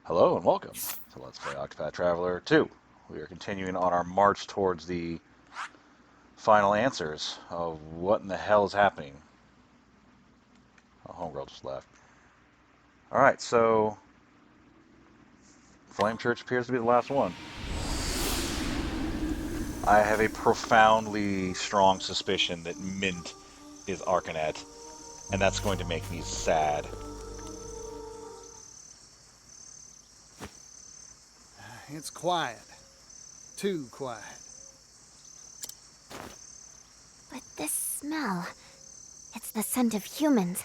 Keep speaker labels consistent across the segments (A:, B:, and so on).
A: Hello and welcome to Let's Play Octopath Traveler 2. We are continuing on our march towards the final answers of what in the hell is happening. Oh, homegirl just left. Alright, so Flame Church appears to be the last one. I have a profoundly strong suspicion that Mint is Arcanet, and that's going to make me sad.
B: It's quiet. Too quiet.
C: But this smell, it's the scent of humans.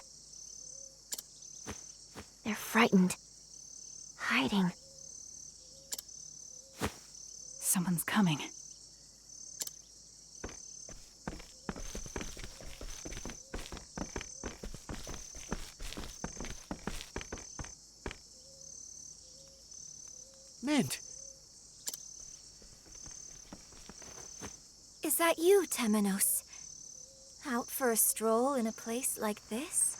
C: They're frightened, hiding.
D: Someone's coming.
B: Mint!
E: Is that you, Temenos? Out for a stroll in a place like this?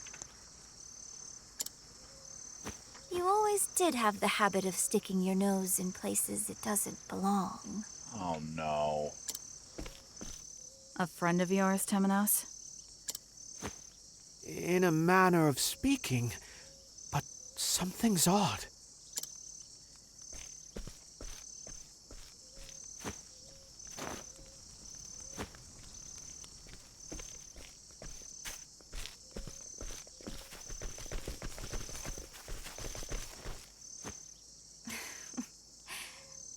E: You always did have the habit of sticking your nose in places it doesn't belong.
A: Oh no.
D: A friend of yours, Temenos?
B: In a manner of speaking, but something's odd.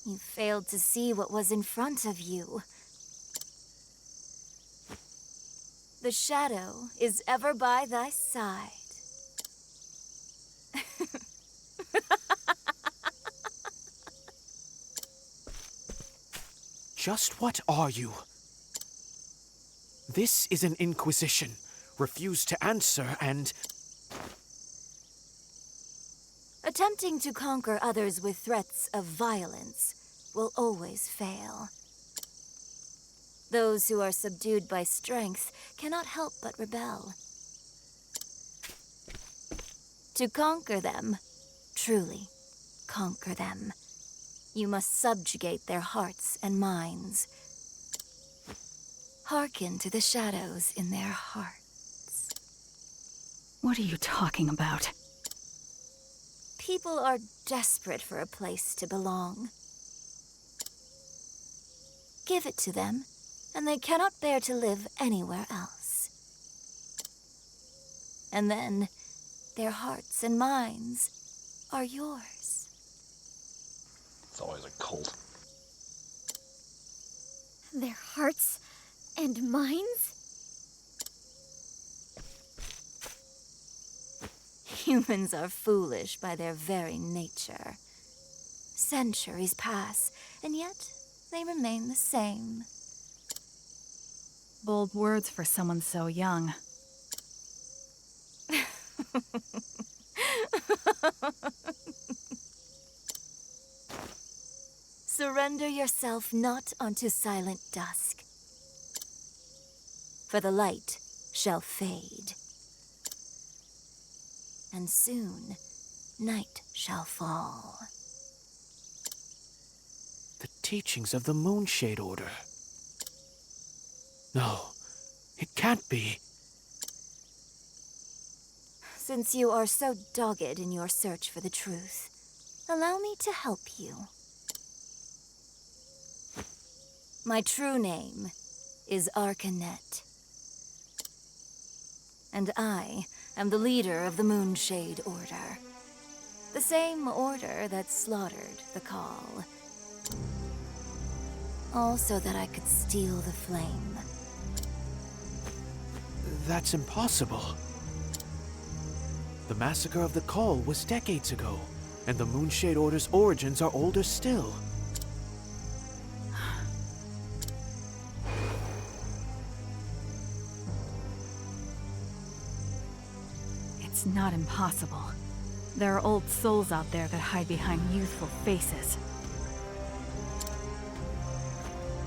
E: You failed to see what was in front of you. The shadow is ever by thy side.
F: Just what are you? This is an inquisition. Refuse to answer and...
E: Attempting to conquer others with threats of violence will always fail. Those who are subdued by strength cannot help but rebel. To conquer them, truly conquer them, you must subjugate their hearts and minds. Hearken to the shadows in their hearts.
D: What are you talking about?
E: People are desperate for a place to belong. Give it to them, and they cannot bear to live anywhere else. And then, their hearts and minds are yours.
A: It's always a cult.
C: Their hearts and minds?
E: Humans are foolish by their very nature. Centuries pass, and yet they remain the same.
D: Bold words for someone so young.
E: Surrender yourself not unto silent dusk, for the light shall fade, and soon night shall fall.
F: the teachings of the Moonshade Order. No, it can't be.
E: Since you are so dogged in your search for the truth, allow me to help you. My true name is Arcanet, and I am the leader of the Moonshade Order. The same order that slaughtered the Call. All so that I could steal the flame.
F: That's impossible. The massacre of the Call was decades ago, and the Moonshade Order's origins are older still.
D: It's not impossible. There are old souls out there that hide behind youthful faces.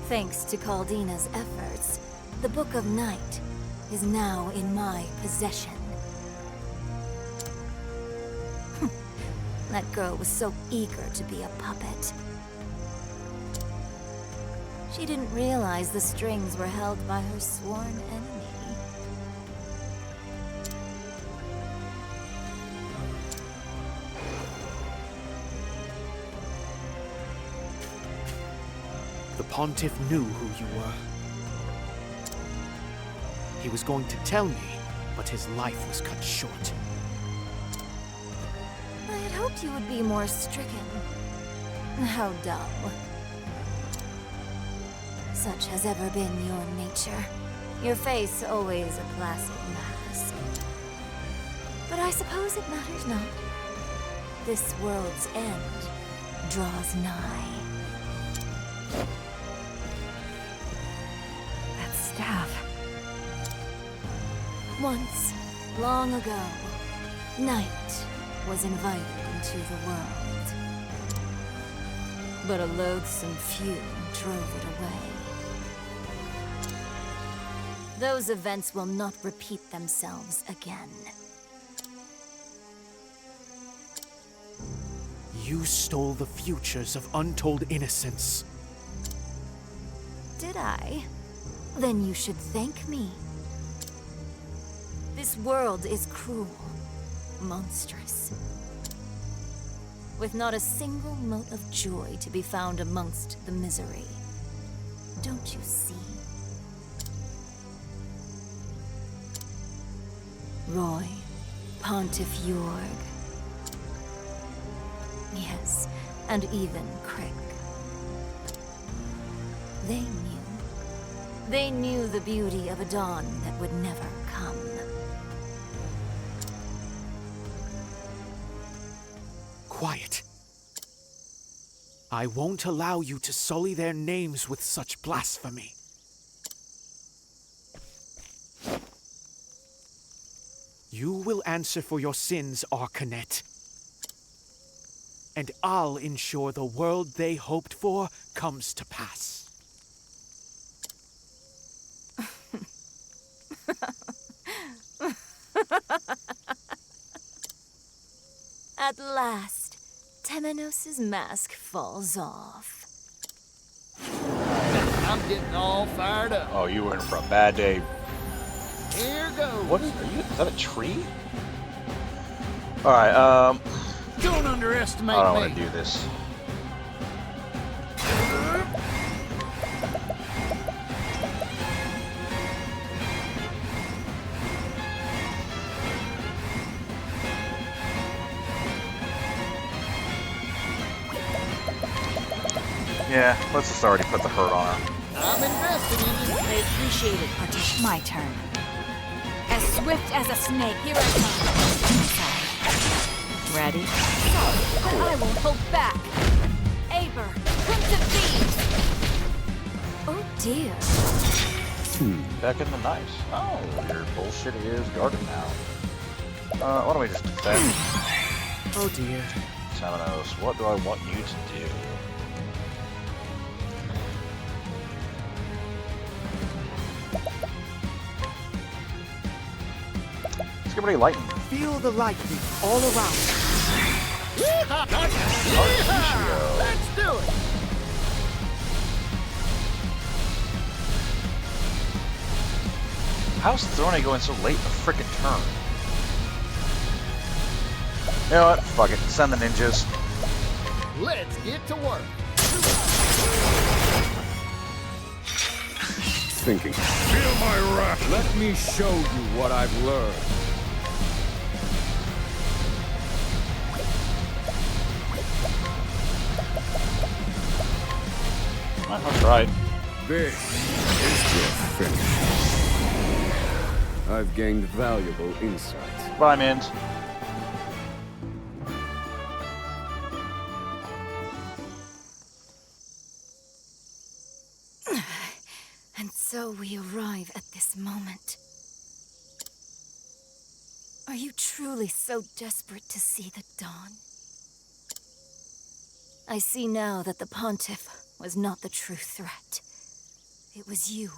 E: Thanks to Caldina's efforts, the Book of Night is now in my possession. That girl was so eager to be a puppet. She didn't realize the strings were held by her sworn enemy.
F: The Pontiff knew who you were. He was going to tell me, but his life was cut short.
E: I had hoped you would be more stricken. How dull. Such has ever been your nature. Your face always a placid mask. But I suppose it matters not. This world's end draws nigh. That staff. Once, long ago, night was invited into the world. But a loathsome few drove it away. Those events will not repeat themselves again.
F: You stole the futures of untold innocence.
E: Did I? Then you should thank me. This world is cruel, monstrous, with not a single mote of joy to be found amongst the misery. Don't you see? Roy, Pontiff Jorg. Yes, and even Crick. They knew the beauty of a dawn that would never come.
F: Quiet. I won't allow you to sully their names with such blasphemy. You will answer for your sins, Arcanet. And I'll ensure the world they hoped for comes to pass.
E: At last, Temenos' mask falls off.
G: I'm getting all fired up.
A: Oh, you were in for a bad day.
G: Here goes.
A: What is that a tree? Alright,
G: Don't underestimate
A: I don't
G: me.
A: want to do this. Yeah, let's just already put the hurt on her.
G: I'm invested in you.
D: I appreciate it, Artish. My turn. As swift as a snake, here I come. Ready? So, I won't hold back. Aber, Prince of Thieves!
E: Oh dear.
A: Back in the knives. Oh, your bullshit is guarded now. Why don't we just defend?
F: Oh dear.
A: Temenos, what do I want you to do? Let's get ready lightning.
F: Feel the lightning all around.
G: Let's do it.
A: How's Throne going so late in the frickin' turn? You know what? Fuck it. Send the ninjas.
G: Let's get to work.
H: Thinking. Feel my wrath. Let me show you what I've learned.
A: That's right.
H: This is your finish. I've gained valuable insight.
A: Bye, Mint.
E: And so we arrive at this moment. Are you truly so desperate to see the dawn? I see now that the Pontiff was not the true threat. It was you.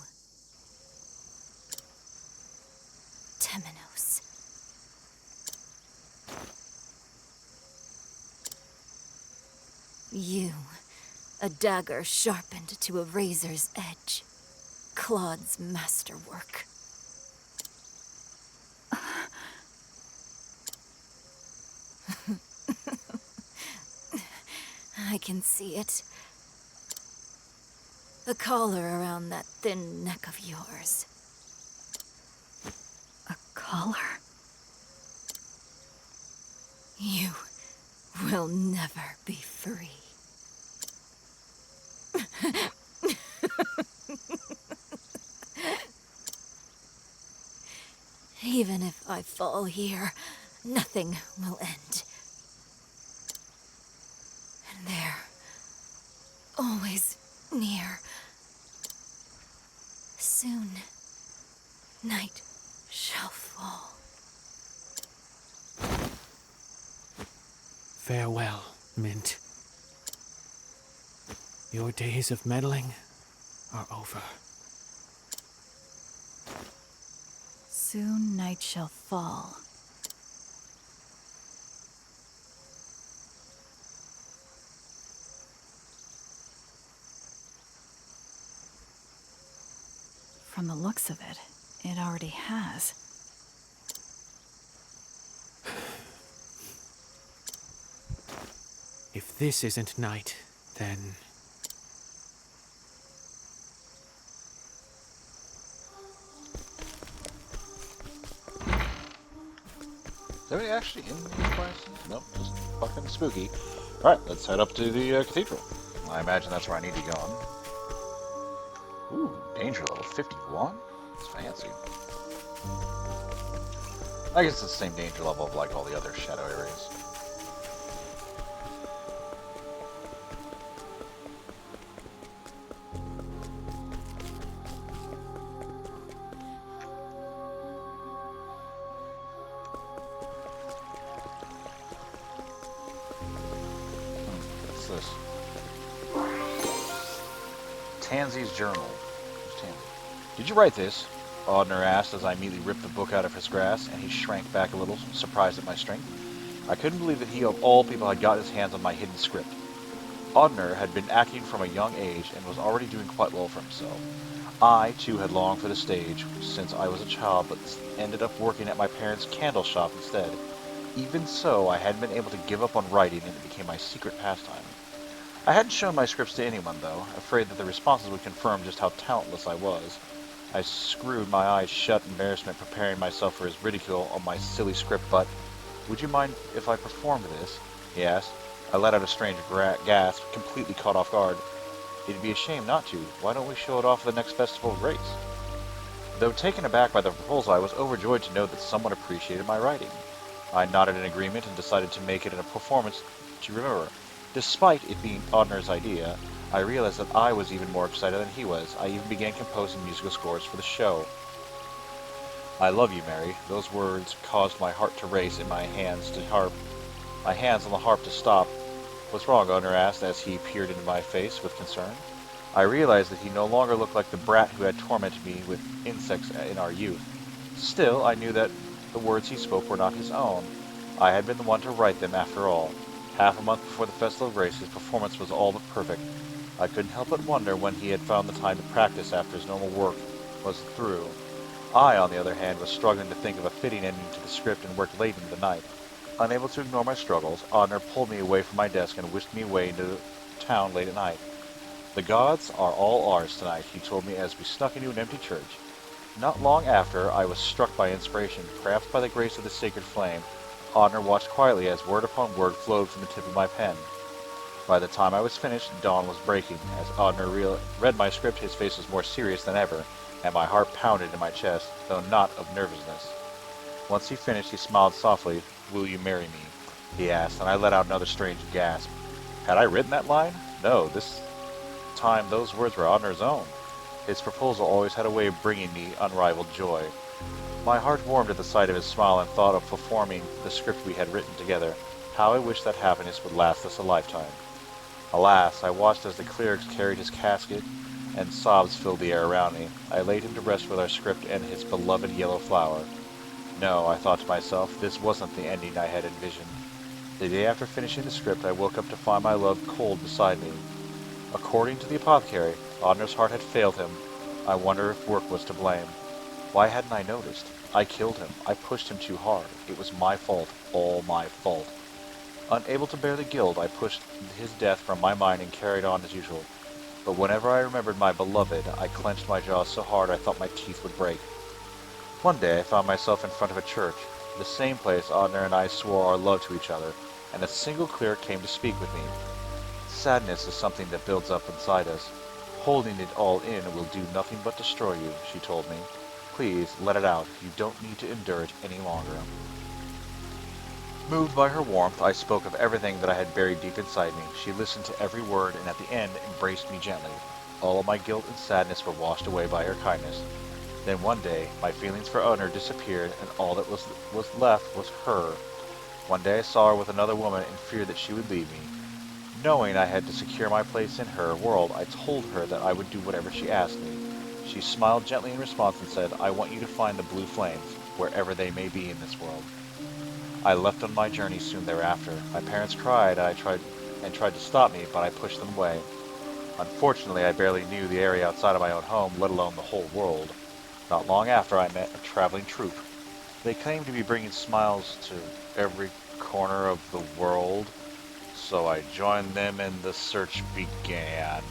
E: Temenos. You, a dagger sharpened to a razor's edge. Claude's masterwork. I can see it. The collar around that thin neck of yours.
D: A collar?
E: You will never be free. Even if I fall here, nothing will end. And there, always near. Soon, night shall fall.
F: Farewell, Mint. Your days of meddling are over.
D: Soon night shall fall. From the looks of it, it already has.
F: If this isn't night, then...
A: Is there anybody actually in these places? Nope, just fucking spooky. Alright, let's head up to the cathedral. I imagine that's where I need to go on. Ooh, danger level 51? It's fancy. I guess it's the same danger level of like all the other shadow areas. What's this? Tansy's journal. Who's Tansy? Did you write this? Audner asked as I immediately ripped the book out of his grasp, and he shrank back a little, surprised at my strength. I couldn't believe that he, of all people, had got his hands on my hidden script. Audner had been acting from a young age and was already doing quite well for himself. I, too, had longed for the stage since I was a child, but ended up working at my parents' candle shop instead. Even so, I hadn't been able to give up on writing, and it became my secret pastime. I hadn't shown my scripts to anyone, though, afraid that the responses would confirm just how talentless I was. I screwed my eyes shut in embarrassment, preparing myself for his ridicule on my silly script, but, "Would you mind if I performed this?" he asked. I let out a strange gasp, completely caught off guard. "It'd be a shame not to. Why don't we show it off at the next festival of race?" Though taken aback by the proposal, I was overjoyed to know that someone appreciated my writing. I nodded in agreement and decided to make it a performance to remember. Despite it being Audner's idea, I realized that I was even more excited than he was. I even began composing musical scores for the show. "I love you, Mary." Those words caused my heart to race and my hands on the harp to stop. "What's wrong?" Audner asked as he peered into my face with concern. I realized that he no longer looked like the brat who had tormented me with insects in our youth. Still, I knew that the words he spoke were not his own. I had been the one to write them after all. Half a month before the Festival of Race, his performance was all but perfect. I couldn't help but wonder when he had found the time to practice after his normal work was through. I, on the other hand, was struggling to think of a fitting ending to the script and worked late into the night. Unable to ignore my struggles, Audner pulled me away from my desk and whisked me away into town late at night. "The gods are all ours tonight," he told me as we snuck into an empty church. Not long after, I was struck by inspiration. Perhaps by the grace of the sacred flame, Audner watched quietly as word upon word flowed from the tip of my pen. By the time I was finished, dawn was breaking. As Audner read my script, his face was more serious than ever, and my heart pounded in my chest, though not of nervousness. Once he finished, he smiled softly. "Will you marry me?" he asked, and I let out another strange gasp. Had I written that line? No, this time those words were Audner's own. His proposal always had a way of bringing me unrivaled joy. My heart warmed at the sight of his smile and thought of performing the script we had written together. How I wished that happiness would last us a lifetime. Alas, I watched as the clerics carried his casket, and sobs filled the air around me. I laid him to rest with our script and his beloved yellow flower. No, I thought to myself, this wasn't the ending I had envisioned. The day after finishing the script, I woke up to find my love cold beside me. According to the apothecary, Audner's heart had failed him. I wonder if work was to blame. Why hadn't I noticed? I killed him. I pushed him too hard. It was my fault. All my fault. Unable to bear the guilt, I pushed his death from my mind and carried on as usual. But whenever I remembered my beloved, I clenched my jaws so hard I thought my teeth would break. One day I found myself in front of a church, the same place Audner and I swore our love to each other, and a single cleric came to speak with me. Sadness is something that builds up inside us. Holding it all in will do nothing but destroy you, she told me. Please, let it out. You don't need to endure it any longer. Moved by her warmth, I spoke of everything that I had buried deep inside me. She listened to every word and at the end embraced me gently. All of my guilt and sadness were washed away by her kindness. Then one day, my feelings for Audner disappeared and all that was left was her. One day I saw her with another woman and feared that she would leave me. Knowing I had to secure my place in her world, I told her that I would do whatever she asked me. She smiled gently in response and said, I want you to find the blue flames, wherever they may be in this world. I left on my journey soon thereafter. My parents cried and tried to stop me, but I pushed them away. Unfortunately, I barely knew the area outside of my own home, let alone the whole world. Not long after, I met a traveling troupe. They claimed to be bringing smiles to every corner of the world, so I joined them and the search began.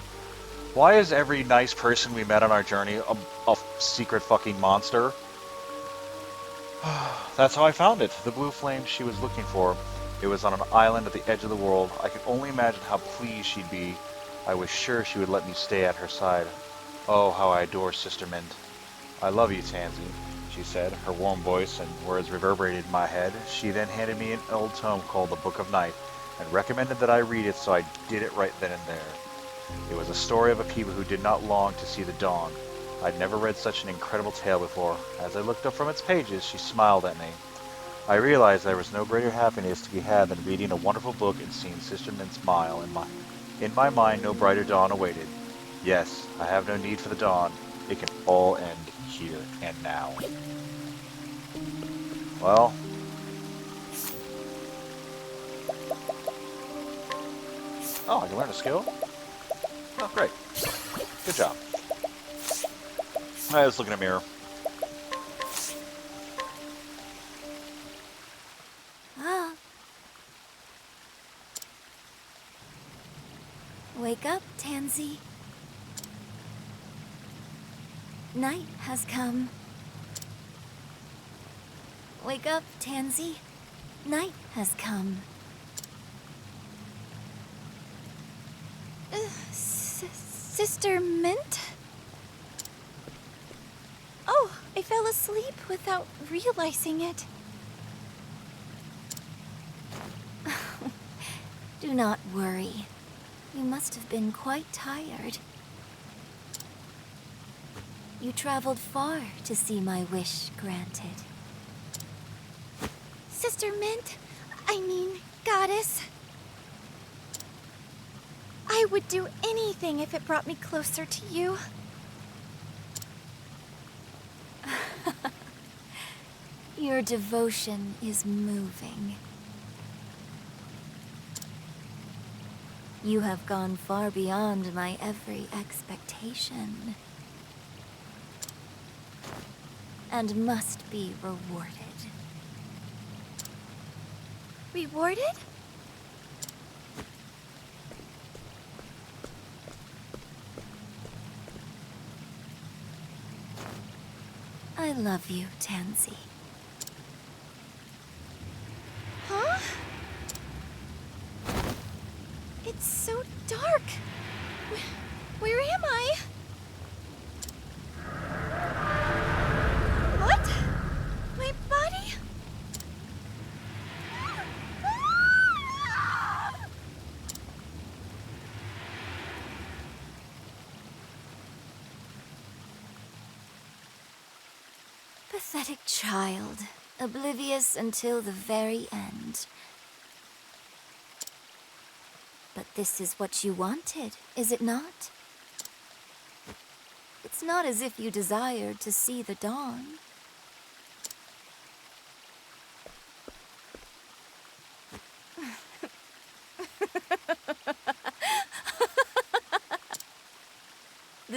A: Why is every nice person we met on our journey a secret fucking monster? That's how I found it. The blue flame she was looking for. It was on an island at the edge of the world. I could only imagine how pleased she'd be. I was sure she would let me stay at her side. Oh, how I adore Sister Mint. I love you, Tansy, she said. Her warm voice and words reverberated in my head. She then handed me an old tome called the Book of Night and recommended that I read it, so I did it right then and there. It was a story of a people who did not long to see the dawn. I'd never read such an incredible tale before. As I looked up from its pages, she smiled at me. I realized there was no greater happiness to be had than reading a wonderful book and seeing Sister Mint smile. In my mind, no brighter dawn awaited. Yes, I have no need for the dawn. It can all end here and now. Well, oh, I can learn a skill? Oh, great. Good job. Alright, let's look in a mirror.
E: Ah. Wake up, Tansy. Night has come. Wake up, Tansy. Night has come.
D: Sister Mint? Oh, I fell asleep without realizing it.
E: Do not worry. You must have been quite tired. You traveled far to see my wish granted.
D: Sister Mint, I mean, Goddess. I would do anything if it brought me closer to you.
E: Your devotion is moving. You have gone far beyond my every expectation. And must be rewarded.
D: Rewarded?
E: I love you, Tansy.
D: Huh? It's so dark. Where am I? What? My body?
E: Pathetic child, oblivious until the very end. But this is what you wanted, is it not? It's not as if you desired to see the dawn.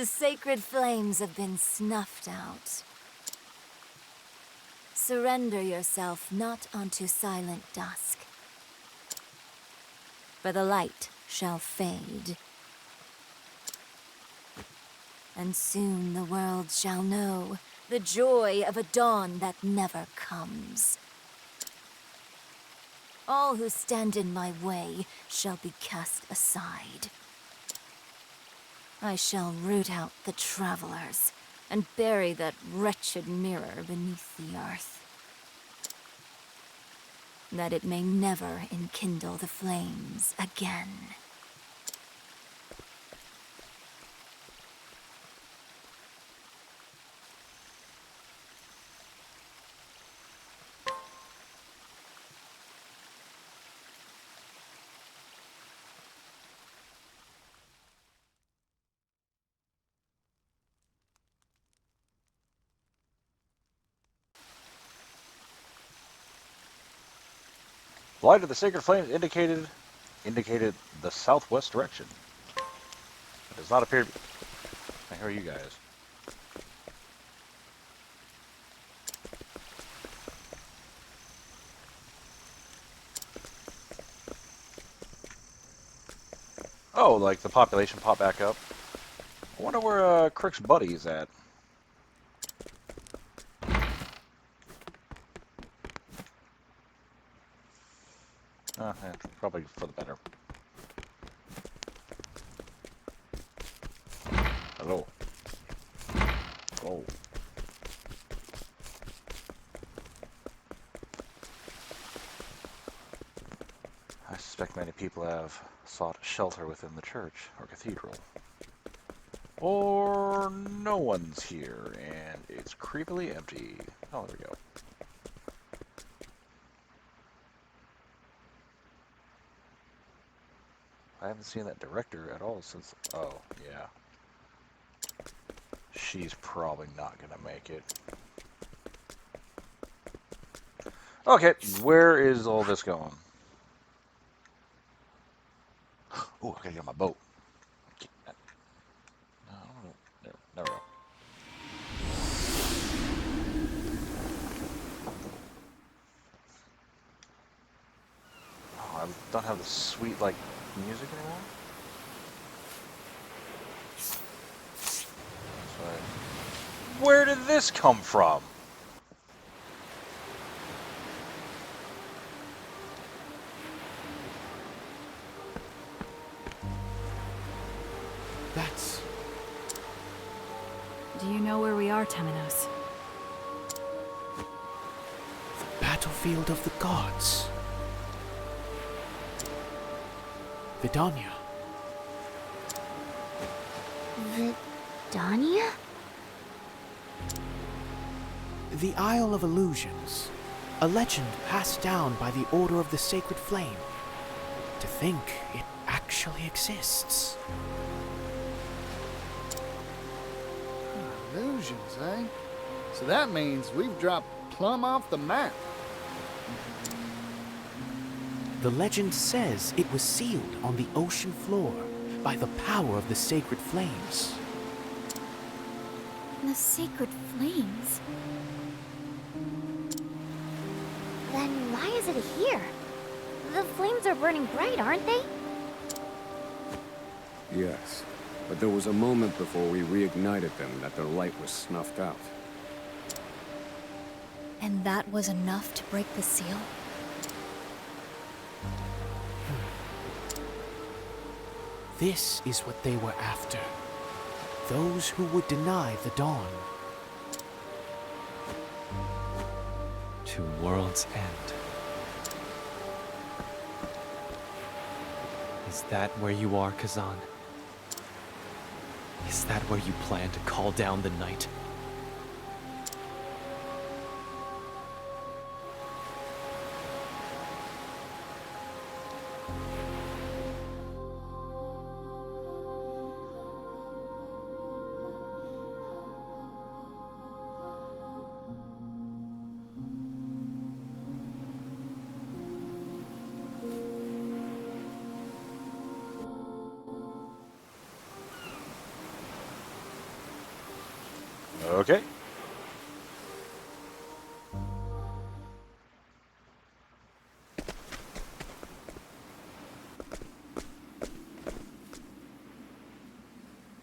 E: The sacred flames have been snuffed out. Surrender yourself not unto silent dusk, for the light shall fade. And soon the world shall know the joy of a dawn that never comes. All who stand in my way shall be cast aside. I shall root out the travelers and bury that wretched mirror beneath the earth, that it may never enkindle the flames again.
A: The light of the sacred flames indicated the southwest direction. It does not appear to be... I hear you guys. Oh, like the population popped back up. I wonder where Crick's buddy is at. Yeah, probably for the better. Hello. Oh. I suspect many people have sought shelter within the church or cathedral. Or no one's here, and it's creepily empty. Oh, there we go. I haven't seen that director at all since... Oh, yeah. She's probably not gonna make it. Okay, where is all this going? Oh, I gotta get on my boat. No, there we go. Oh, I don't have the sweet, like, music anymore? Sorry. Where did this come from?
F: That's...
D: Do you know where we are, Temenos?
F: the battlefield of the gods. Vidania.
C: Vidania?
F: The Isle of Illusions. A legend passed down by the Order of the Sacred Flame. To think it actually exists.
G: Illusions, eh? So that means we've dropped plumb off the map.
F: The legend says it was sealed on the ocean floor by the power of the sacred flames.
C: The sacred flames? Then why is it here? The flames are burning bright, aren't they?
H: Yes, but there was a moment before we reignited them that their light was snuffed out.
E: And that was enough to break the seal?
F: This is what they were after. Those who would deny the dawn.
I: To world's end. Is that where you are, Kazan? Is that where you plan to call down the night?
A: Okay.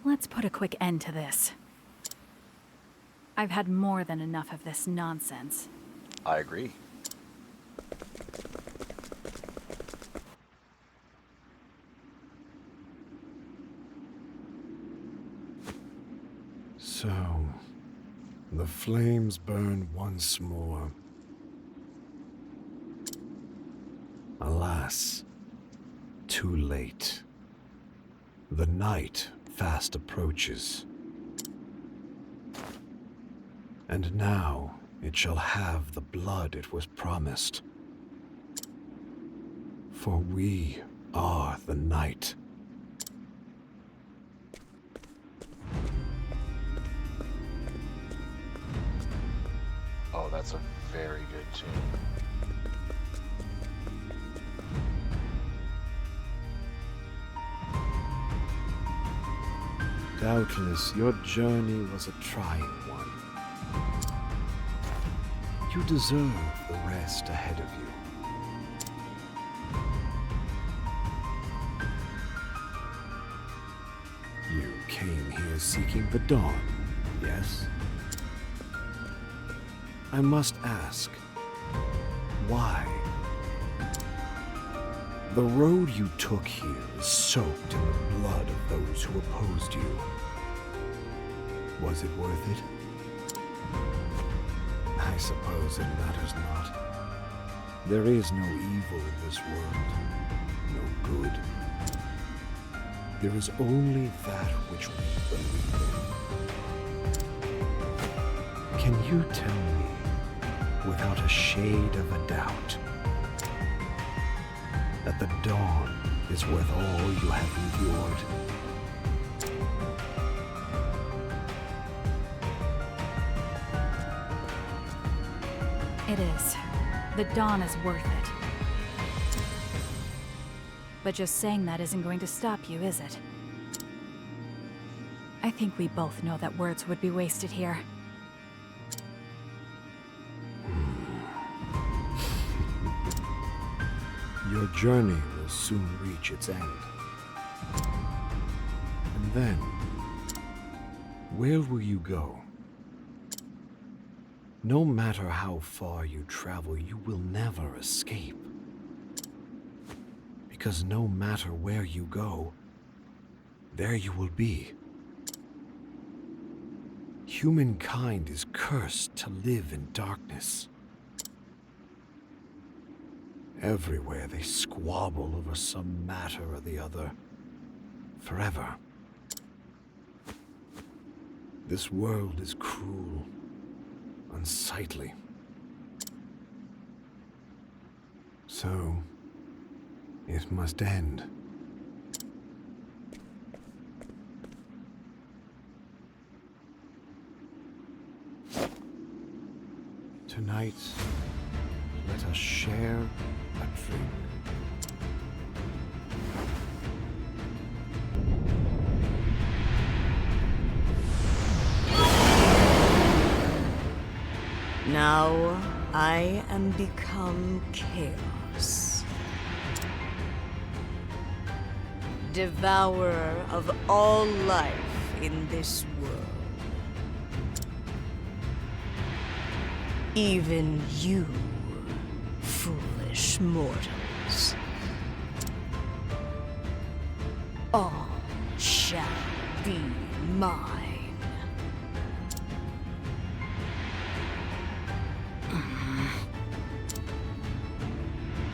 D: Let's put a quick end to this. I've had more than enough of this nonsense.
A: I agree.
J: So, the flames burn once more. Alas, too late. The night fast approaches. And now it shall have the blood it was promised. For we are the night.
A: Oh, that's a very good tune.
J: Doubtless your journey was a trying one. You deserve the rest ahead of you. You came here seeking the dawn, yes? I must ask, why? The road you took here is soaked in the blood of those who opposed you. Was it worth it? I suppose it matters not. There is no evil in this world, no good. There is only that which we believe in. Can you tell me, without a shade of a doubt, that the dawn is worth all you have endured?
D: It is. The dawn is worth it. But just saying that isn't going to stop you, is it? I think we both know that words would be wasted here.
J: Your journey will soon reach its end. And then, where will you go? No matter how far you travel, you will never escape. Because no matter where you go, there you will be. Humankind is cursed to live in darkness. Everywhere they squabble over some matter or the other, forever. This world is cruel, unsightly. So, it must end. Tonight, let us share a drink.
K: Now I am become chaos. Devourer of all life in this world. Even you, foolish mortals. All shall be mine.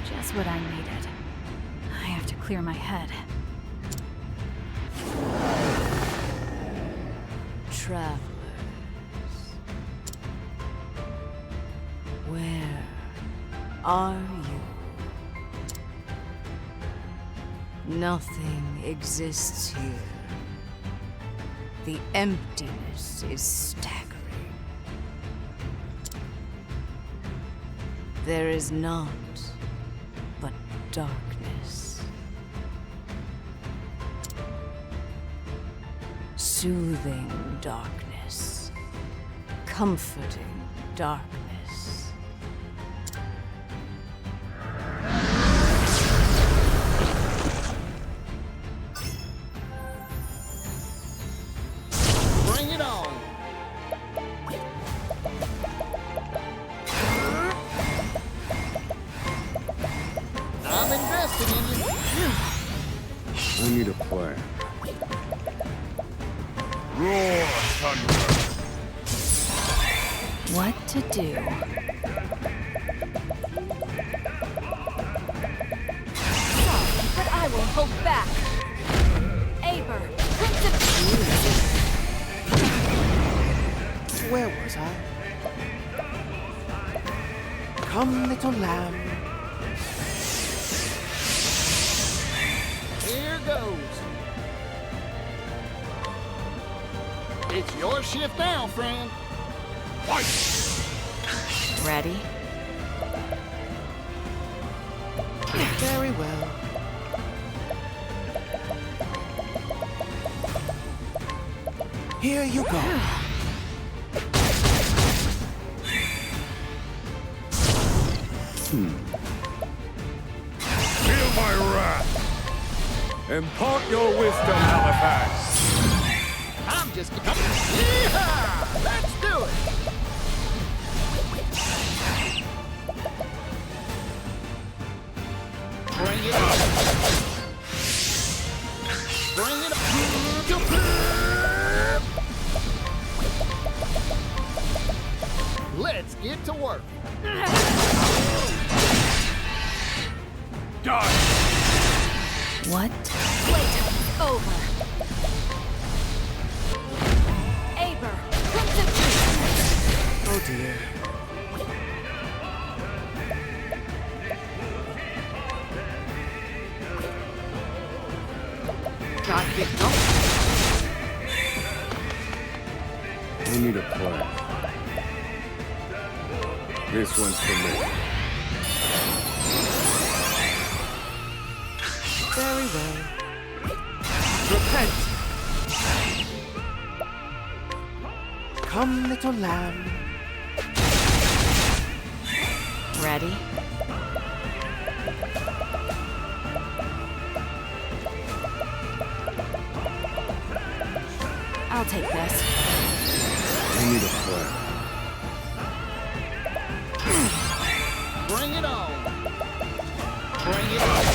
D: Just what I needed. I have to clear my head.
K: Travelers, where are you? Nothing exists here. The emptiness is staggering. There is naught but darkness. Soothing darkness. comforting darkness.
G: Bring it on. I'm invested in you.
J: I need a plan.
H: Roar, thunder!
D: What to do?
E: Sorry, but I will hold back. Aber, Prince of...
F: Where was I? Come, little lamb.
G: Here goes. It's your shift now, friend.
D: Ready?
F: Very well. Here you go.
H: Feel my wrath! Impart your wisdom, Halifax!
G: I'm just coming. Yeehaw! Let's do it. Bring it on. Bring it on. Let's get to work.
H: Die!
D: What?
E: Playtime's over. Aber, Prince of...
F: Oh dear. Got it. No.
J: I need a plan. This one's for me.
F: Very well. Repent. Come, little lamb.
D: Ready? I'll take this.
J: I need a plan.
G: Bring it on. Bring it on.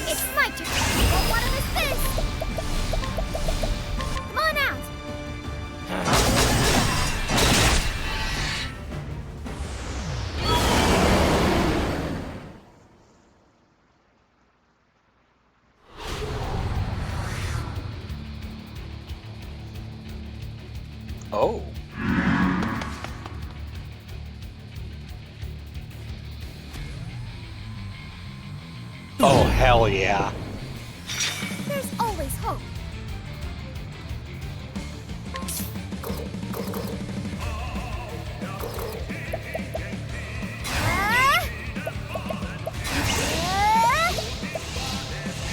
C: It's my turn. Won't want to miss this. Come on out.
A: Oh. Oh, hell yeah.
C: There's always hope.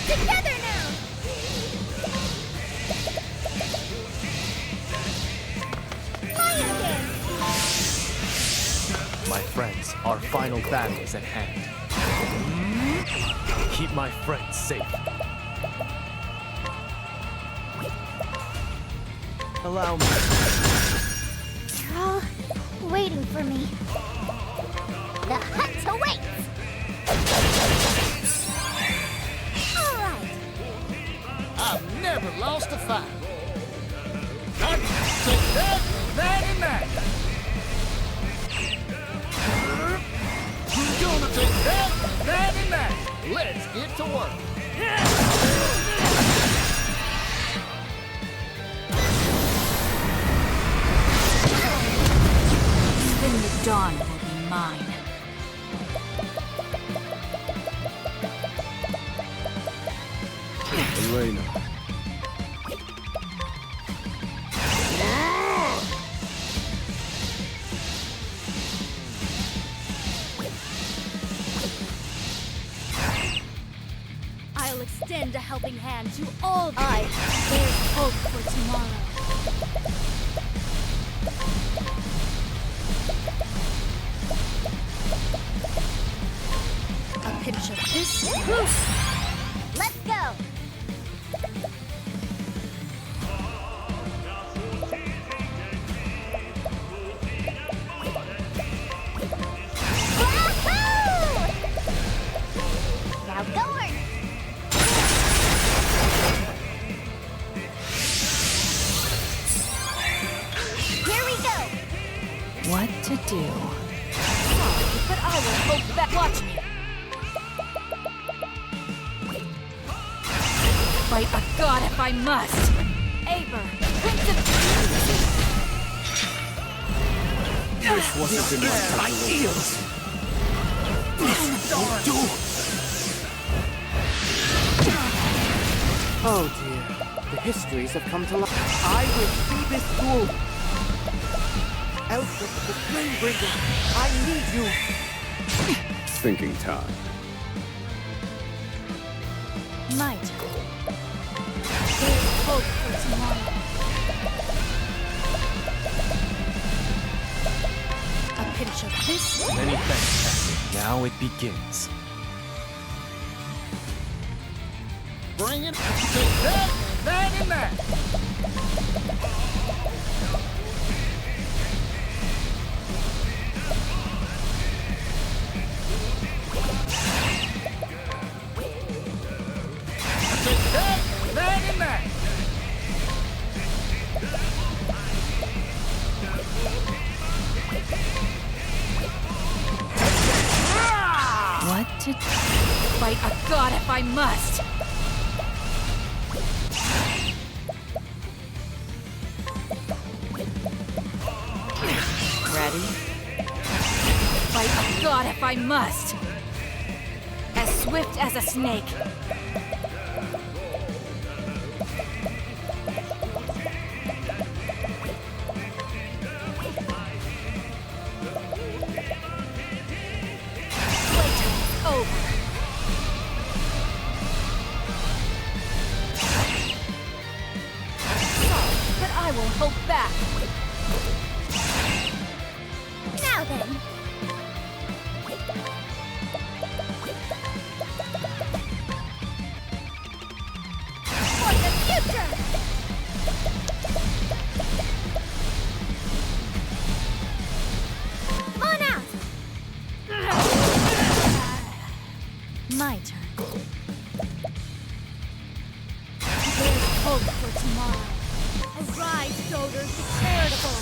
C: Together now. Fire again.
I: My friends, our final battle is at hand. Keep my friends safe. Allow me.
C: You're all waiting for me. The hunt awaits. All right.
G: I've never lost a fight. I can take that, that, and that. Who's gonna take that, that, and that? Let's get to work.
D: Even the dawn will be mine.
J: Elena.
C: I'll extend a helping hand to all. There's hope for tomorrow. A pinch of this boost. Let's go. Now going! Here we go!
D: What to do?
C: But I will hope that. Watch me!
D: Fight a god if I must!
C: Aber, Prince of
I: This wasn't enough ideals! Don't do!
F: Oh dear, the histories have come to life. I will see this through. Elfric, the Flamebringer, I need you.
J: Thinking time.
C: Might. There's hope for tomorrow. A pinch of this.
I: Many thanks, Captain. Now it begins.
G: Bring it. Take that, and that, and that. Take that, and that, and that.
D: What to do? Fight a god if I must! Ready? Fight a god if I must! As swift as a snake! Playtime's over!
C: Sorry, but I will hope back. Now then. For the future! Come on out!
D: My turn.
C: There's hope for tomorrow. Arise, Doders, the charitable!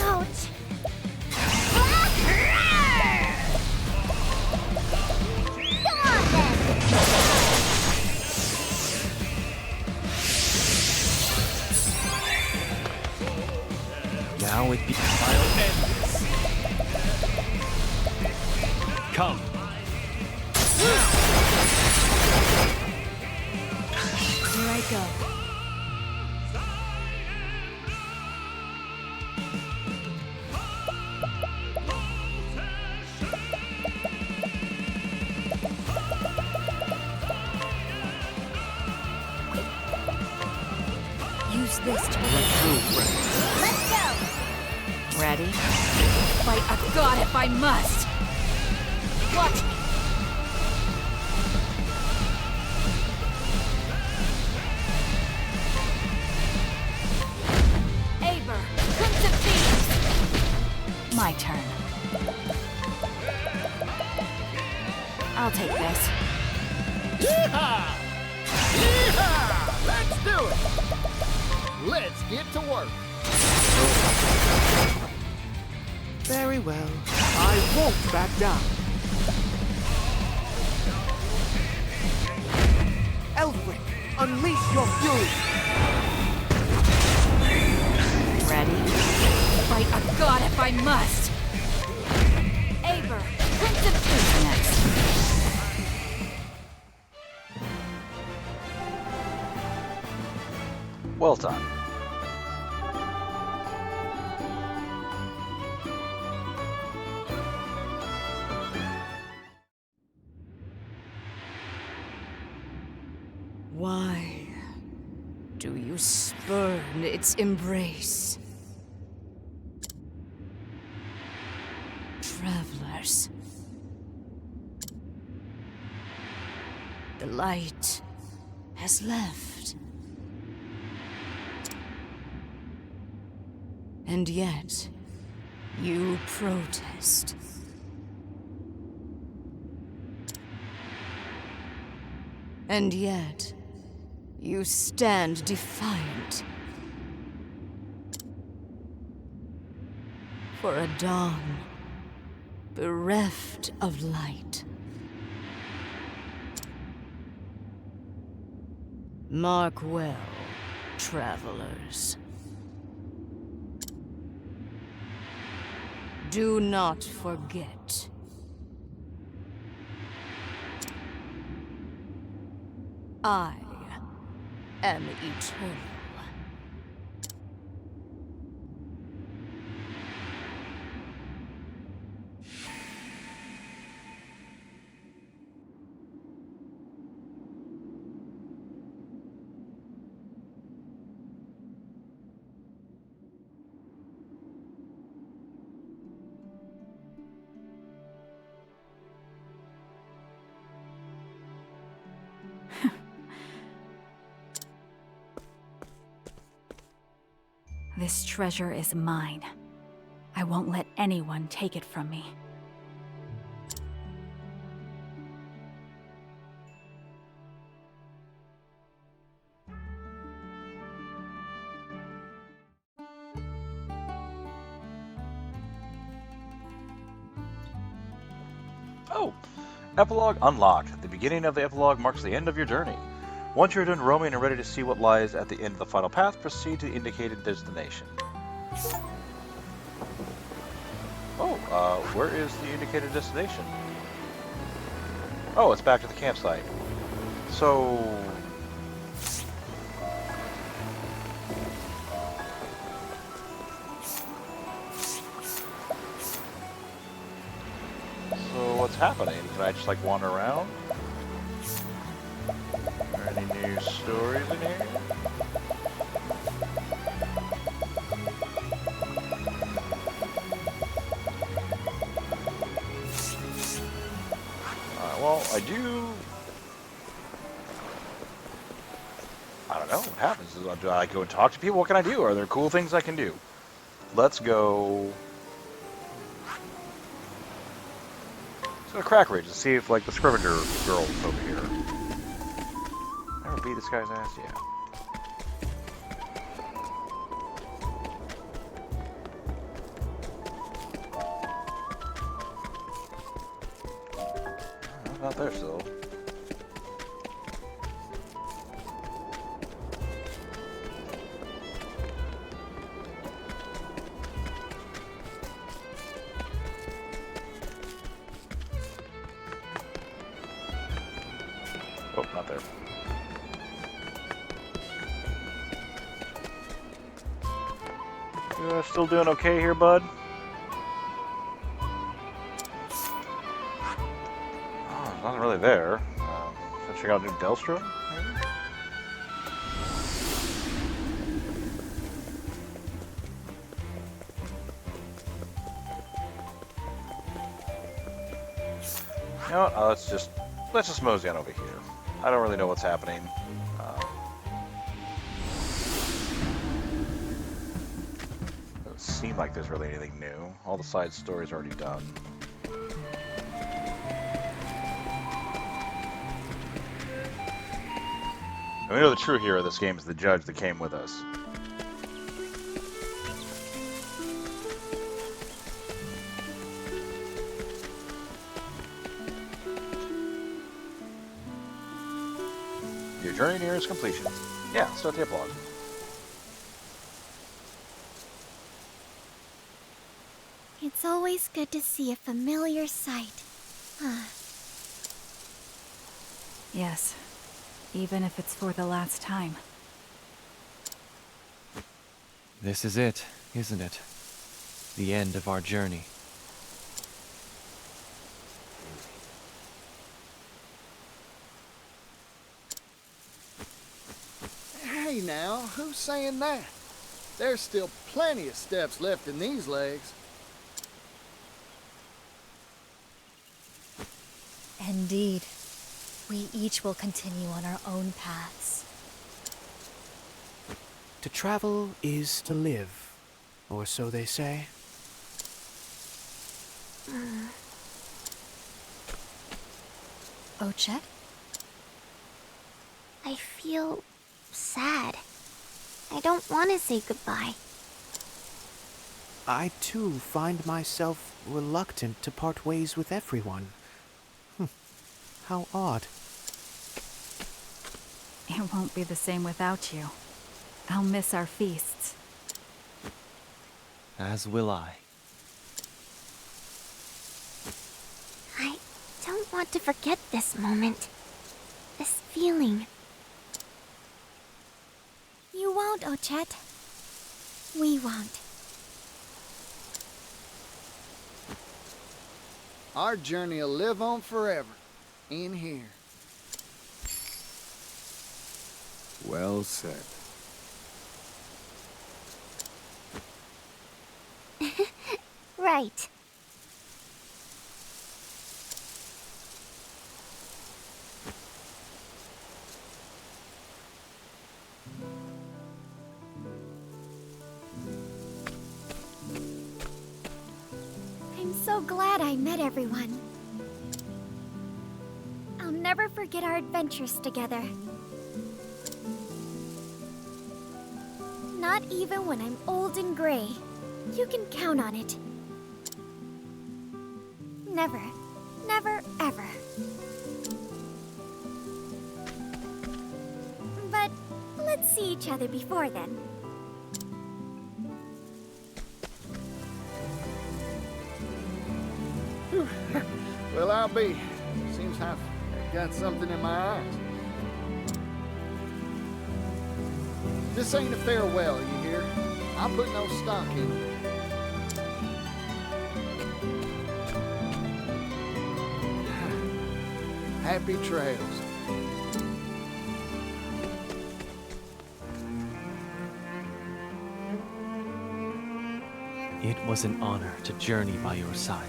C: Ouch! Come on then!
I: Now it be. I'll end this. Come.
D: Here I go.
C: Use this to Let's go!
D: Ready? Fight a god if I must! Watch me! Aber, Prince of Thieves! My turn. I'll take this.
G: Yeehaw! Yeehaw! Let's do it! Let's get to work.
F: Very well. I won't back down. Elfric, unleash your fury!
D: Ready? Fight a god if I must! Aber, Prince of Thieves next.
A: Well done.
K: Why do you spurn its embrace? Travelers. The light has left. And yet, you protest. And yet, you stand defiant. For a dawn bereft of light. Mark well, travelers. Do not forget. I am eternal.
D: This treasure is mine. I won't let anyone take it from me.
A: Oh! Epilogue unlocked. The beginning of the epilogue marks the end of your journey. Once you're done roaming and ready to see what lies at the end of the final path, proceed to the indicated destination. Oh, where is the indicated destination? Oh, it's back to the campsite. So... So what's happening? Can I just like wander around? Are there any new stories in here? Well, I do... I don't know. What happens? Do I go and talk to people? What can I do? Are there cool things I can do? Let's go... Let's go to Crack Ridge and see if, like, the Scrivener girl's over here. Never beat this guy's ass yet. Not there still. Oh, not there. Still doing okay here, bud? Nothing really there. Should I check out New Delstra? Maybe? You know what? Let's just mosey on over here. I don't really know what's happening. Doesn't seem like there's really anything new. All the side stories are already done. And we know the true hero of this game is the judge that came with us. Your journey nears completion. Yeah, start the epilogue.
C: It's always good to see a familiar sight.
D: Yes, even if it's for the last time.
I: This is it, isn't it? The end of our journey.
G: now, who's saying that? There's still plenty of steps left in these legs.
E: Indeed. We each will continue on our own paths.
F: To travel is to live, or so they say.
E: Ochet?
C: I feel sad. I don't want to say goodbye.
F: I too find myself reluctant to part ways with everyone. How odd.
D: It won't be the same without you. I'll miss our feasts.
I: As will I.
C: I don't want to forget this moment. This feeling.
E: You won't, Ochet. We won't.
G: Our journey will live on forever. In here.
J: Well said.
C: Right.
L: I'm so glad I met everyone. I'll never forget our adventures together. Not even when I'm old and gray. You can count on it. Never, never, ever. But let's see each other before then.
G: Well, I'll be. Seems I've got something in my eyes. This ain't a farewell, you hear? I'll put no stock in it. Happy trails.
I: It was an honor to journey by your side.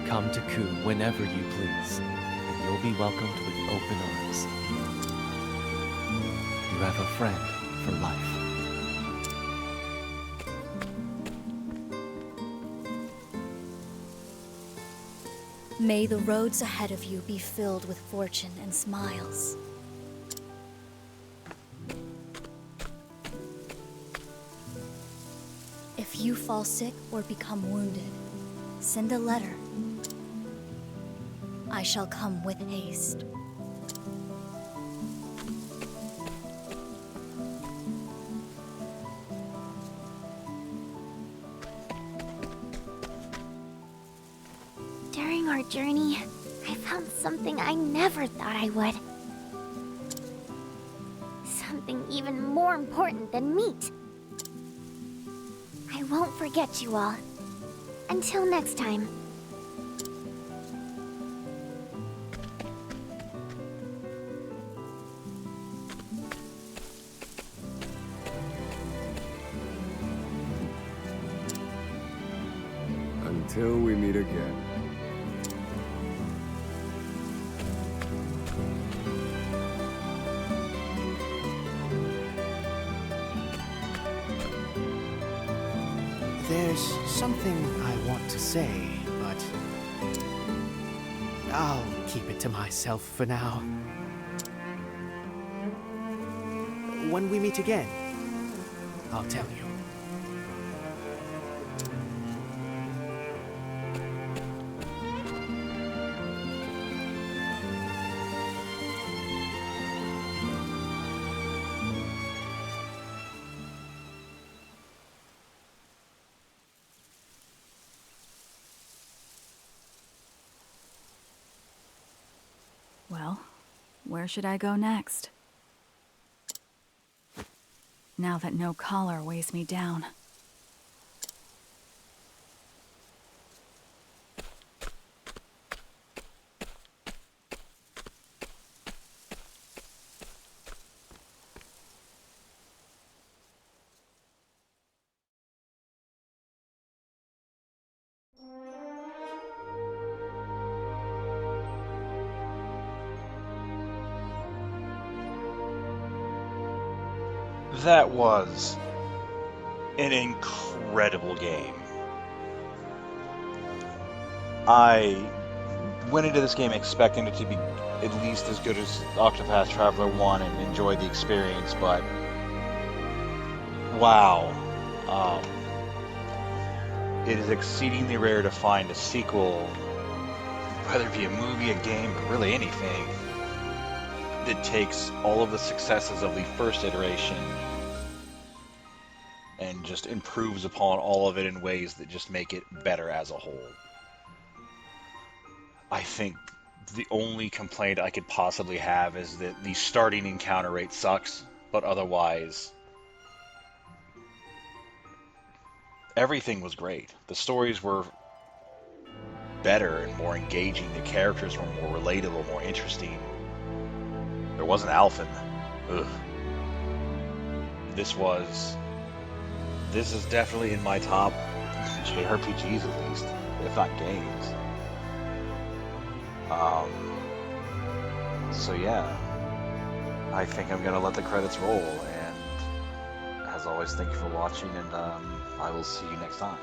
I: Come to Ku whenever you please, and you'll be welcomed with open arms. You have a friend for life.
E: May the roads ahead of you be filled with fortune and smiles. If you fall sick or become wounded, send a letter. I shall come with haste.
C: During our journey, I found something I never thought I would. Something even more important than meat. I won't forget you all. Until next time.
J: Until we meet again.
F: There's something I want to say, but I'll keep it to myself for now. When we meet again, I'll tell you.
D: Well, where should I go next? Now that no collar weighs me down.
A: That was an incredible game. I went into this game expecting it to be at least as good as Octopath Traveler 1 and enjoy the experience, but wow. It is exceedingly rare to find a sequel, whether it be a movie, a game, but really anything, that takes all of the successes of the first iteration and just improves upon all of it in ways that just make it better as a whole. I think the only complaint I could possibly have is that the starting encounter rate sucks, but otherwise, everything was great. The stories were better and more engaging. The characters were more relatable, more interesting. There wasn't Alphen. Ugh. This is definitely in my top JRPGs at least, if not games. So yeah, I think I'm gonna let the credits roll, and as always, thank you for watching, and I will see you next time.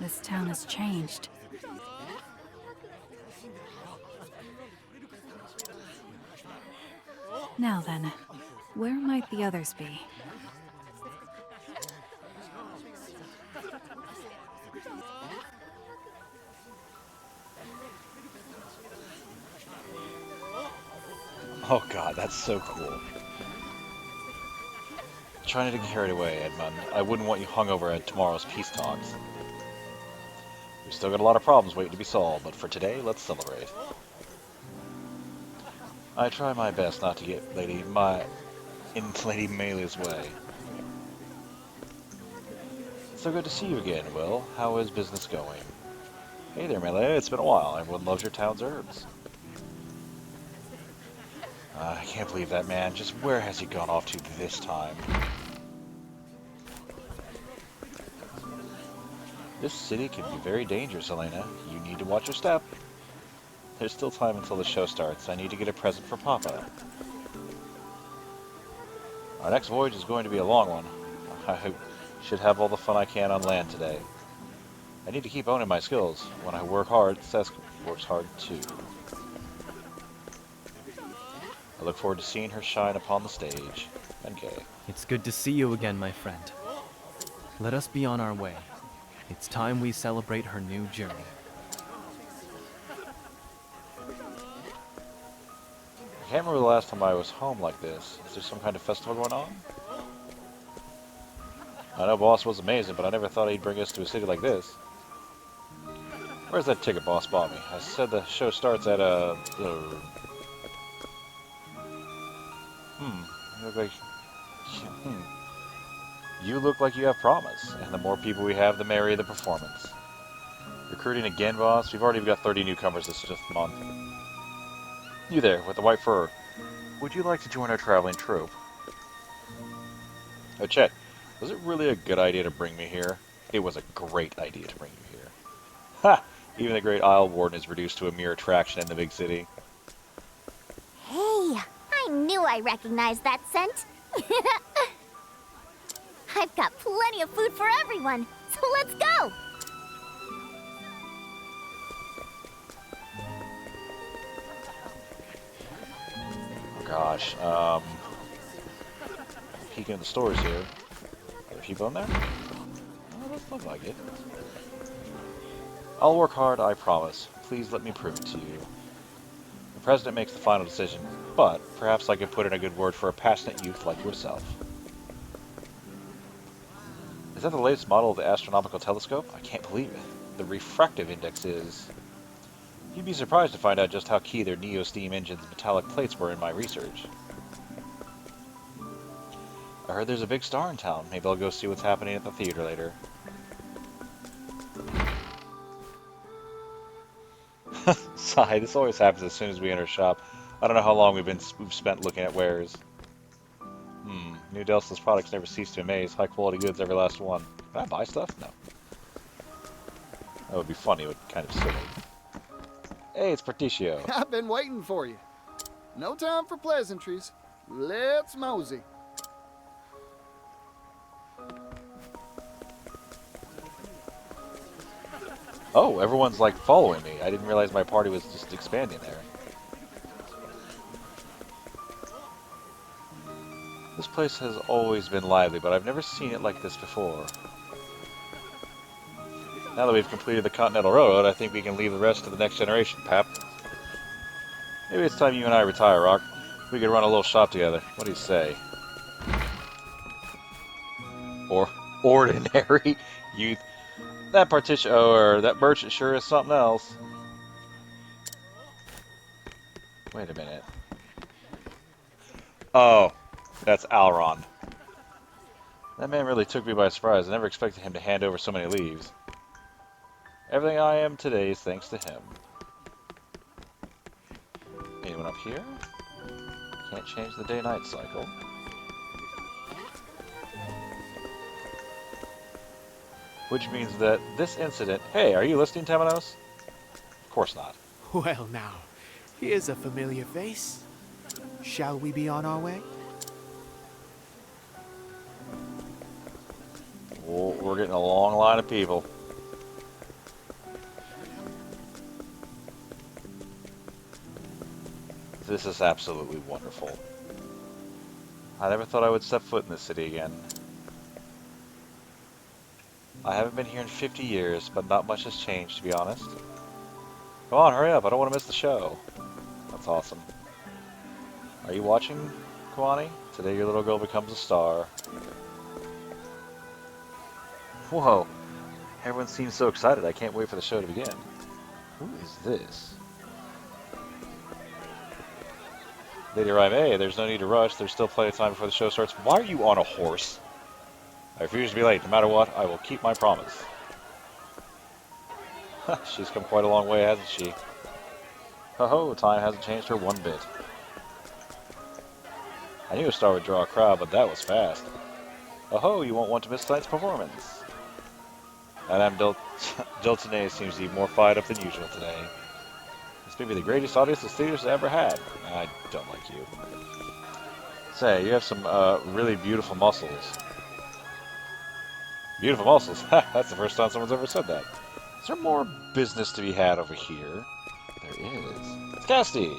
D: This town has changed. Now then, where might the others be?
A: Oh god, that's so cool. Try not to get carried away, Edmund. I wouldn't want you hungover at tomorrow's peace talks. We've still got a lot of problems waiting to be solved, but for today, let's celebrate. I try my best not to get in Lady Melee's way. So good to see you again, Will. How is business going? Hey there, Melee. It's been a while. Everyone loves your town's herbs. I can't believe that man. Just where has he gone off to this time? This city can be very dangerous, Elena. You need to watch your step. There's still time until the show starts. I need to get a present for Papa. Our next voyage is going to be a long one. I should have all the fun I can on land today. I need to keep owning my skills. When I work hard, Sesk works hard too. I look forward to seeing her shine upon the stage. NK.
I: It's good to see you again, my friend. Let us be on our way. It's time we celebrate her new journey.
A: I can't remember the last time I was home like this. Is there some kind of festival going on? I know Boss was amazing, but I never thought he'd bring us to a city like this. Where's that ticket Boss bought me? I said the show starts at You look like you have promise, and the more people we have, the merrier the performance. Recruiting again, Boss? We've already got 30 newcomers this month. You there, with the white fur. Would you like to join our traveling troupe? Oh, Chet, was it really a good idea to bring me here? It was a great idea to bring you here. Ha! Even the great Isle Warden is reduced to a mere attraction in the big city.
C: Hey, I knew I recognized that scent. I've got plenty of food for everyone, so let's go!
A: Oh gosh, peeking at the stores here. Are there people in there? Oh, doesn't look like it. I'll work hard, I promise. Please let me prove it to you. The President makes the final decision, but perhaps I could put in a good word for a passionate youth like yourself. Is that the latest model of the astronomical telescope? I can't believe it. The refractive index is... You'd be surprised to find out just how key their Neo-Steam engine's metallic plates were in my research. I heard there's a big star in town. Maybe I'll go see what's happening at the theater later. Sigh, this always happens as soon as we enter a shop. I don't know how long we've spent looking at wares. New Delsta's products never cease to amaze. High quality goods, every last one. Can I buy stuff? No. That would be funny, it would kind of silly. Hey, it's Particio.
G: I've been waiting for you. No time for pleasantries. Let's mosey.
A: Oh, everyone's like following me. I didn't realize my party was just expanding there. This place has always been lively, but I've never seen it like this before. Now that we've completed the Continental Railroad, I think we can leave the rest to the next generation, Pap. Maybe it's time you and I retire, Rock. We could run a little shop together. What do you say? Or ordinary youth. That partition, or that merchant sure is something else. Wait a minute. Oh. That's Alron. That man really took me by surprise. I never expected him to hand over so many leaves. Everything I am today is thanks to him. Anyone up here? Can't change the day-night cycle. Which means that this incident... Hey, are you listening, Temenos? Of course not.
F: Well now, here's a familiar face. Shall we be on our way?
A: We're getting a long line of people. This is absolutely wonderful. I never thought I would step foot in this city again. I haven't been here in 50 years, but not much has changed, to be honest. Come on, hurry up, I don't want to miss the show. That's awesome. Are you watching, Kiwani? Today your little girl becomes a star. Whoa, everyone seems so excited, I can't wait for the show to begin. Who is this? Lady Raime, there's no need to rush, there's still plenty of time before the show starts. Why are you on a horse? I refuse to be late. No matter what, I will keep my promise. She's come quite a long way, hasn't she? Ho-ho, time hasn't changed her one bit. I knew a star would draw a crowd, but that was fast. Oh-ho, you won't want to miss tonight's performance. Madame Dulcinea seems to be more fired up than usual today. This may be the greatest audience the theater's ever had. I don't like you. Say, you have some really beautiful muscles. Beautiful muscles. That's the first time someone's ever said that. Is there more business to be had over here? There is. It's Cassidy!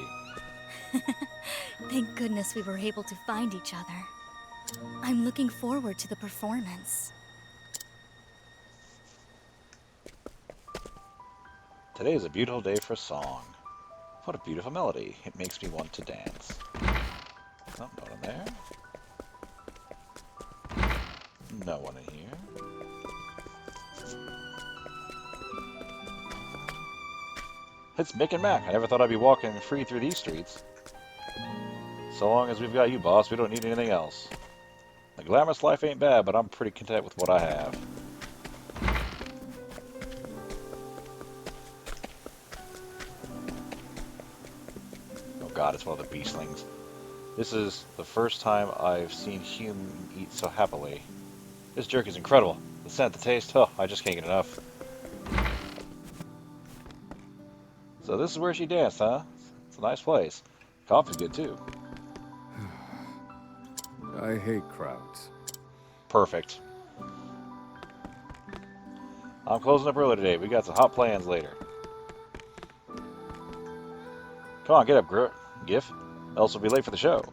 D: Thank goodness we were able to find each other. I'm looking forward to the performance.
A: Today is a beautiful day for a song. What a beautiful melody. It makes me want to dance. Oh, no one in there. No one in here. It's Mick and Mac. I never thought I'd be walking free through these streets. So long as we've got you, boss, we don't need anything else. The glamorous life ain't bad, but I'm pretty content with what I have. Oh god, it's one of the beastlings. This is the first time I've seen Hume eat so happily. This jerky's incredible. The scent, the taste, oh, I just can't get enough. So this is where she danced, huh? It's a nice place. Coffee's good, too.
H: I hate crowds.
A: Perfect. I'm closing up early today. We got some hot plans later. Come on, get up, Gif. Else we'll be late for the show.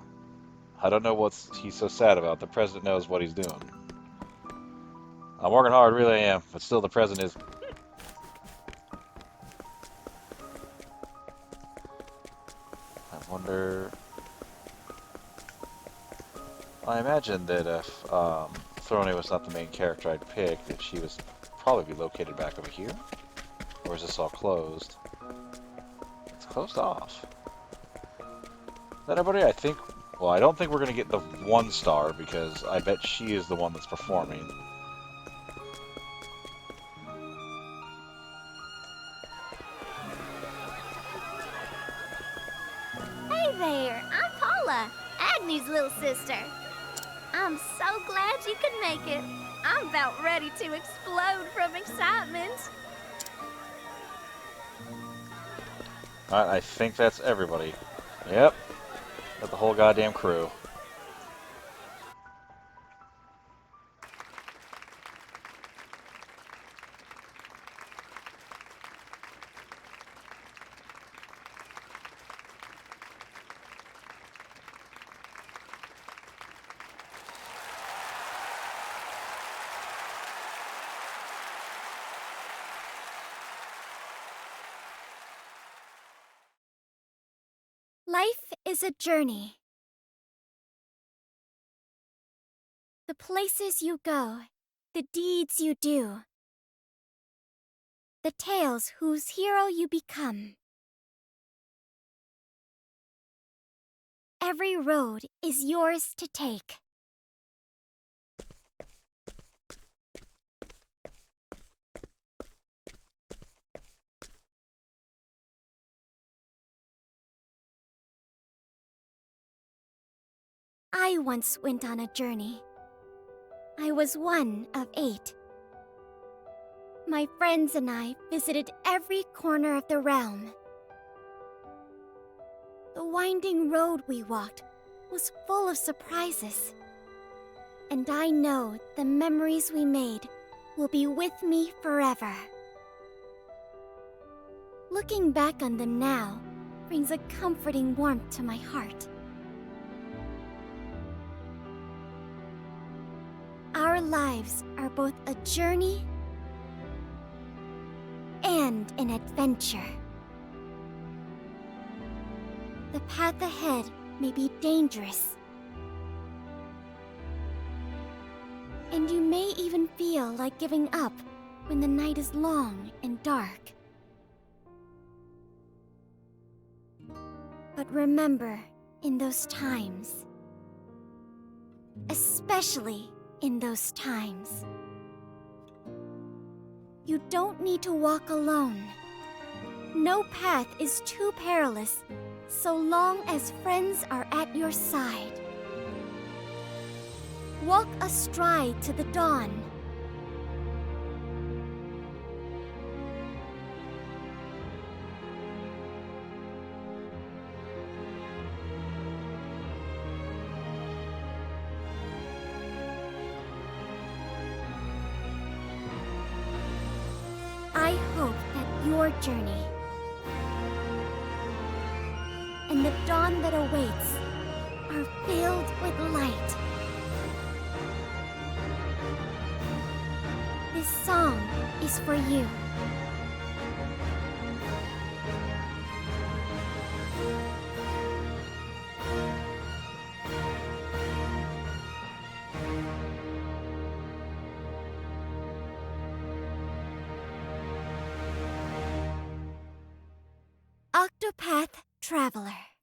A: I don't know what he's so sad about. The president knows what he's doing. I'm working hard, really I am. But still, the president is... I wonder... I imagine that if Throne was not the main character I'd pick, that she would probably be located back over here. Or is this all closed? It's closed off. Is that everybody? I think... Well, I don't think we're going to get the 1 star, because I bet she is the one that's performing.
C: Hey there, I'm Paula, Agni's little sister. I'm so glad you could make it. I'm about ready to explode from excitement.
A: Alright, I think that's everybody. Yep. Got the whole goddamn crew.
L: Life is a journey. The places you go, the deeds you do, the tales whose hero you become. Every road is yours to take. I once went on a journey. I was one of 8. My friends and I visited every corner of the realm. The winding road we walked was full of surprises. And I know the memories we made will be with me forever. Looking back on them now, brings a comforting warmth to my heart. Our lives are both a journey and an adventure. The path ahead may be dangerous, and you may even feel like giving up when the night is long and dark. But remember, in those times, especially in those times, you don't need to walk alone. No path is too perilous so long as friends are at your side. Walk astride to the dawn. I hope that your journey and the dawn that awaits are filled with light. This song is for you. Octopath Traveler.